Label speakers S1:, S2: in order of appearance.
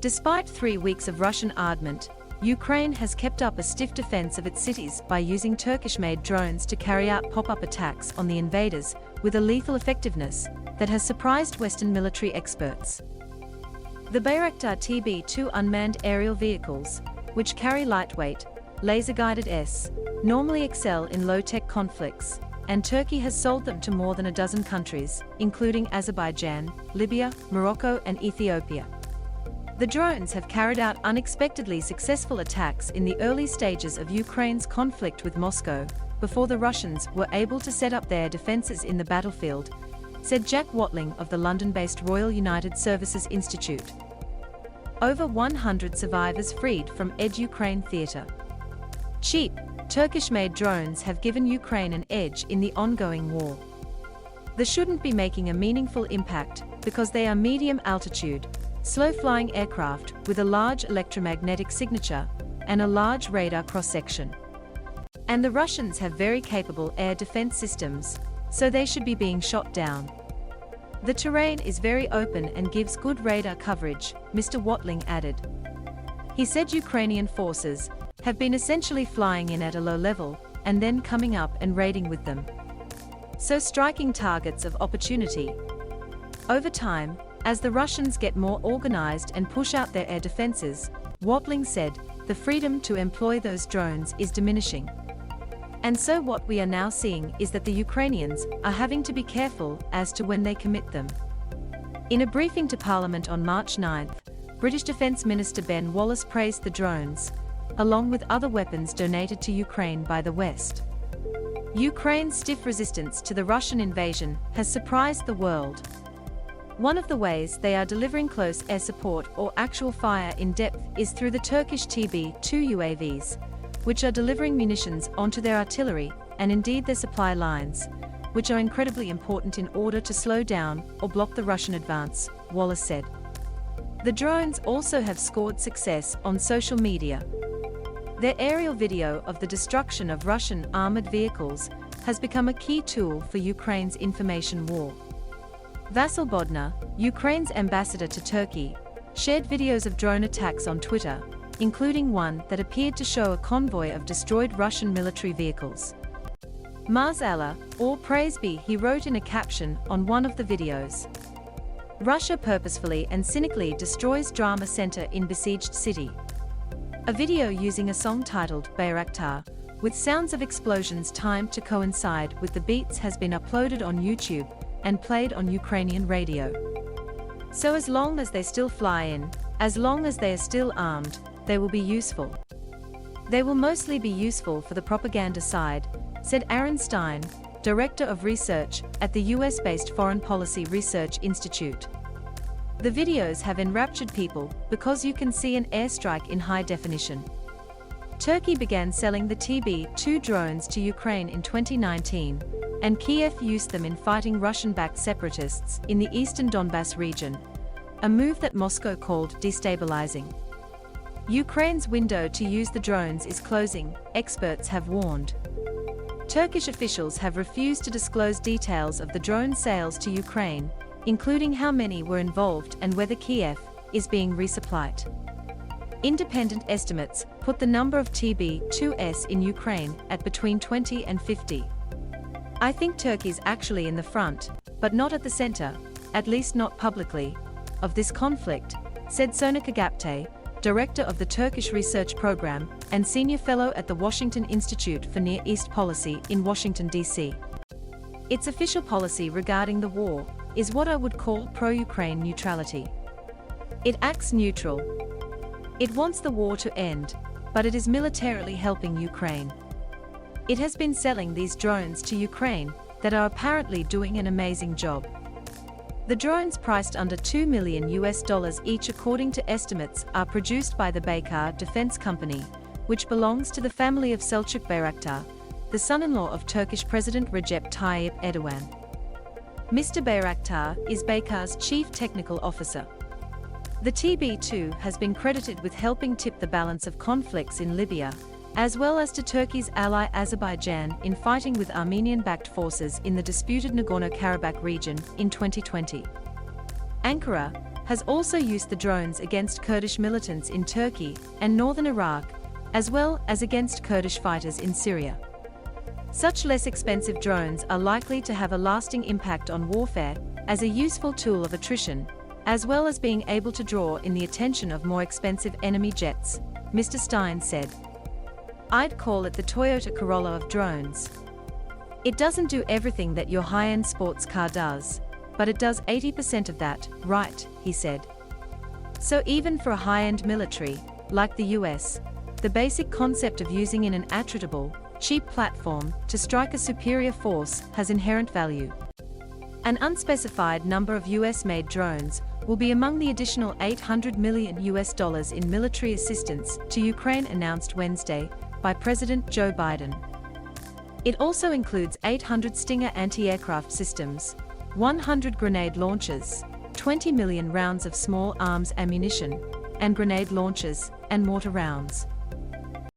S1: Despite 3 weeks of Russian armament, Ukraine has kept up a stiff defense of its cities by using Turkish-made drones to carry out pop-up attacks on the invaders with a lethal effectiveness that has surprised Western military experts. The Bayraktar TB2 unmanned aerial vehicles, which carry lightweight, laser-guided normally excel in low-tech conflicts, and Turkey has sold them to more than a dozen countries, including Azerbaijan, Libya, Morocco and Ethiopia. The drones have carried out unexpectedly successful attacks in the early stages of Ukraine's conflict with Moscow, before the Russians were able to set up their defenses in the battlefield, said Jack Watling of the London-based Royal United Services Institute. Over 100 survivors freed from Ukraine theatre. Cheap, Turkish-made drones have given Ukraine an edge in the ongoing war. They shouldn't be making a meaningful impact because they are medium-altitude, slow-flying aircraft with a large electromagnetic signature and a large radar cross-section. And the Russians have very capable air defense systems, so they should be being shot down. The terrain is very open and gives good radar coverage, Mr. Watling added. He said Ukrainian forces have been essentially flying in at a low level and then coming up and raiding with them. So striking targets of opportunity. Over time, as the Russians get more organized and push out their air defenses, Watling said, the freedom to employ those drones is diminishing. And so what we are now seeing is that the Ukrainians are having to be careful as to when they commit them. In a briefing to Parliament on March 9, British Defence Minister Ben Wallace praised the drones, along with other weapons donated to Ukraine by the West. Ukraine's stiff resistance to the Russian invasion has surprised the world. One of the ways they are delivering close air support or actual fire in depth is through the Turkish TB2 UAVs, which are delivering munitions onto their artillery and indeed their supply lines, which are incredibly important in order to slow down or block the Russian advance, Wallace said. The drones also have scored success on social media. Their aerial video of the destruction of Russian armored vehicles has become a key tool for Ukraine's information war. Vasyl Bodnar, Ukraine's ambassador to Turkey, shared videos of drone attacks on Twitter, including one that appeared to show a convoy of destroyed Russian military vehicles. Mars Allah, all praise be, he wrote in a caption on one of the videos. Russia purposefully and cynically destroys drama center in besieged city. A video using a song titled Bayraktar, with sounds of explosions timed to coincide with the beats, has been uploaded on YouTube and played on Ukrainian radio. So as long as they still fly in, as long as they are still armed, they will be useful. They will mostly be useful for the propaganda side, said Aaron Stein, Director of Research at the US-based Foreign Policy Research Institute. The videos have enraptured people because you can see an airstrike in high definition. Turkey began selling the TB2 drones to Ukraine in 2019, and Kiev used them in fighting Russian-backed separatists in the eastern Donbas region, a move that Moscow called destabilizing. Ukraine's window to use the drones is closing, experts have warned. Turkish officials have refused to disclose details of the drone sales to Ukraine, including how many were involved and whether Kiev is being resupplied. Independent estimates put the number of TB2s in Ukraine at between 20 and 50. I think Turkey's actually in the front, but not at the center, at least not publicly, of this conflict, said Sonika Gapte, Director of the Turkish Research Program and Senior Fellow at the Washington Institute for Near East Policy in Washington, D.C. Its official policy regarding the war is what I would call pro-Ukraine neutrality. It acts neutral. It wants the war to end, but it is militarily helping Ukraine. It has been selling these drones to Ukraine that are apparently doing an amazing job. The drones, priced under $2 million each according to estimates, are produced by the Bayraktar Defense Company, which belongs to the family of Selçuk Bayraktar, the son-in-law of Turkish President Recep Tayyip Erdogan. Mr. Bayraktar is Bayraktar's chief technical officer. The TB2 has been credited with helping tip the balance of conflicts in Libya, as well as to Turkey's ally Azerbaijan in fighting with Armenian-backed forces in the disputed Nagorno-Karabakh region in 2020. Ankara has also used the drones against Kurdish militants in Turkey and northern Iraq, as well as against Kurdish fighters in Syria. Such less expensive drones are likely to have a lasting impact on warfare as a useful tool of attrition, as well as being able to draw in the attention of more expensive enemy jets, Mr. Stein said. I'd call it the Toyota Corolla of drones. It doesn't do everything that your high-end sports car does, but it does 80% of that, right, he said. So even for a high-end military, like the US, the basic concept of using an attritable, cheap platform to strike a superior force has inherent value. An unspecified number of US-made drones will be among the additional $800 million in military assistance to Ukraine announced Wednesday by President Joe Biden. It also includes 800 Stinger anti-aircraft systems, 100 grenade launchers, 20 million rounds of small arms ammunition, and grenade launchers and mortar rounds.